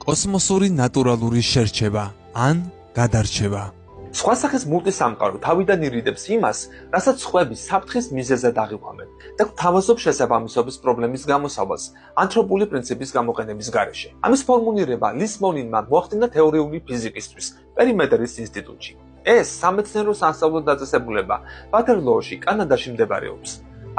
კოსმოსური ნატურალური შერჩევა ან გადარჩევა. სხვა სახის მულტისამყარო თავიდან ირიდებს იმას, რასაც სხვები საფრთხის მიზეზად აღიქვამენ და გვთავაზობ შესაბამისობის პრობლემის გამოსავალს ანთროპული პრინციპის გამოყენების გარეშე. ამის ფორმულირება ლის მოლინმა მოახდინა თეორიული ფიზიკისთვის პერიმეტრის ინსტიტუტში. ეს სამეცნიერო სასწავლო დაწესებულება ვატერლოოში, კანადაში მდებარეობს.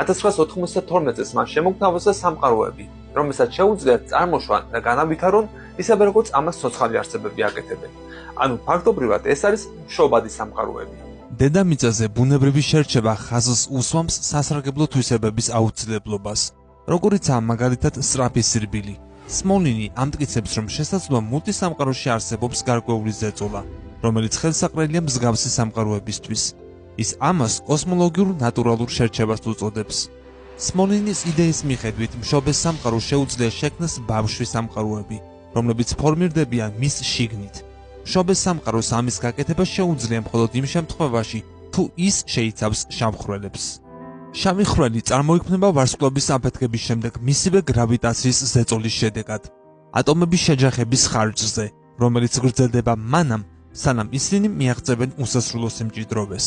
1992 წელს მან შემოგთავაზა სამყაროები, რომელსაც შეუძლიათ წარმოშვა და განავითარონ ისევე როგორც ამას ცოცხალი არსებები აკეთებენ. ანუ ფაქტობრივად ეს არის მშობადი სამყაროები. დედამიწაზე ბუნებრივი შერჩევა ხაზს უსვამს სასარგებლო თვისებების აუცილებლობას, როგორიცაა მაგალითად სწრაფი სირბილი. სმოლინი ამტკიცებს, რომ შესაძლოა მულტისამყაროში არსებობს გარკვეული ზეწოლა, რომელიც ხელსაყრელია მსგავსი სამყაროებისთვის. ის ამას კოსმოლოგიურ ნატურალურ შერჩევას უწოდებს. სმოლინის იდეის მიხედვით მშობეს სამყაროს შეუძლია შექმნას ბავშვი სამყაროები, რომლებიც ფორმირდებიან მის შიგნით. მშობეს სამყაროს ამის გაკეთება შეუძლია მხოლოდ იმ შემთხვევაში, თუ ის შეიცავს შავხვრელებს. შავი ხვრელი წარმოიქმნება ვარსკვლავის აფეთქების შემდეგ მისივე გრავიტაციის ზეწოლის შედეგად, ატომების შეჯახების ხარჯზე, რომელიც გრძელდება მანამ, სანამ ისინი მიაღწევენ უსასრულო სიმჭიდროვეს.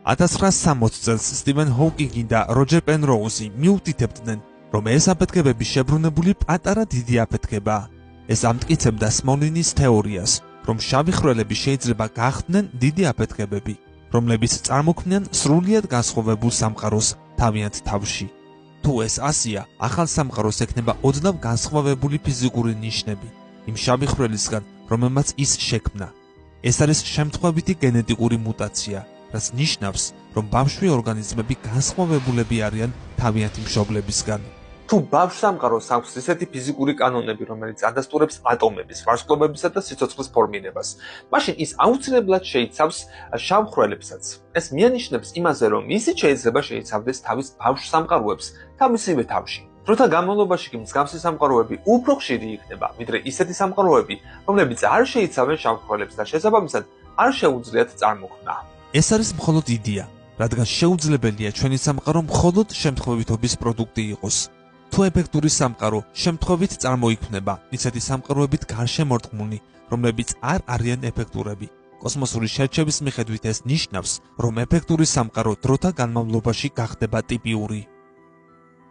1960 წელს სტივენ ჰოკინგი და როჯერ პენროუზი მიუთითებდნენ, რომ ეს აფეთქებები შებრუნებული პატარა დიდი აფეთქებაა. ეს ამტკიცებდა სმოლინის თეორიას, რომ შავი ხვრელები შეიძლება გახდნენ დიდი აფეთქებები, რომლებიც წარმოქმნიან სრულიად განსხვავებულ სამყაროს თავიანთ თავში. თუ ეს ასია, ახალ სამყაროს ექნება ოდნავ განსხვავებული ფიზიკური ნიშნები იმ შავი ხვრელისგან, რომელმაც ის შექმნა. ეს არის შემთხვევითი გენეტიკური მუტაცია, რაც ნიშნავს, რომ ბავშვი ორგანიზმები განსხვავებულები არიან თავიანთი მშობლებისგან. თუ ბავშვ სამყაროს აქვს ისეთი ფიზიკური კანონები, რომელიც ადასტურებს ატომების, ვარსკვლავებისა და სიცოცხლის ფორმირებას, მაშინ ის აუცილებლად შეიცავს შავ ხვრელებსაც. ეს მიანიშნებს იმაზე, რომ ისიც შეიძლება შეიცავდეს თავის ბავშვ სამყაროებს თავისივე თავში. დროთა განმავლობაში კი მსგავსი სამყაროები უფრო ხშირი იქნება, ვიდრე ისეთი სამყაროები, რომლებიც არ შეიცავენ შავ ხვრელებს და შესაბამისად არ შეუძლიათ წარმოქმნა. ეს არის მხოლოდ იდეა, რადგან შეუძლებელია ჩვენი სამყარო მხოლოდ შემთხვევითობის პროდუქტი იყოს. თუ ეფექტური სამყარო შემთხვევით წარმოიქმნება, ისეთი სამყაროებით გარშემორტყმული, რომლებიც არ არიან ეფექტურები. კოსმოსური შერჩევის მიხედვით ეს ნიშნავს, რომ ეფექტური სამყარო დროთა განმავლობაში გახდება ტიპიური.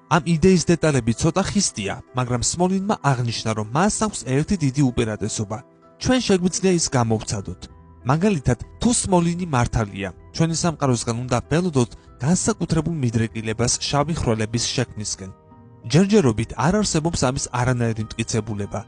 ამ იდეის დეტალები ცოტა ხისტია, მაგრამ სმოლინმა აღნიშნა, რომ მას აქვს ერთი დიდი უპირატესობა. ჩვენ შეგვიძლია ის გამოვცადოთ. მაგალითად, თუ სმოლინი მართალია, ჩვენი სამყაროსგან უნდა ველოდოთ განსაკუთრებულ მიდრეკილებას შავი ხვრელების შექმნისკენ. ჯერჯერობით არ არსებობს ამის არანაირი მტკიცებულება,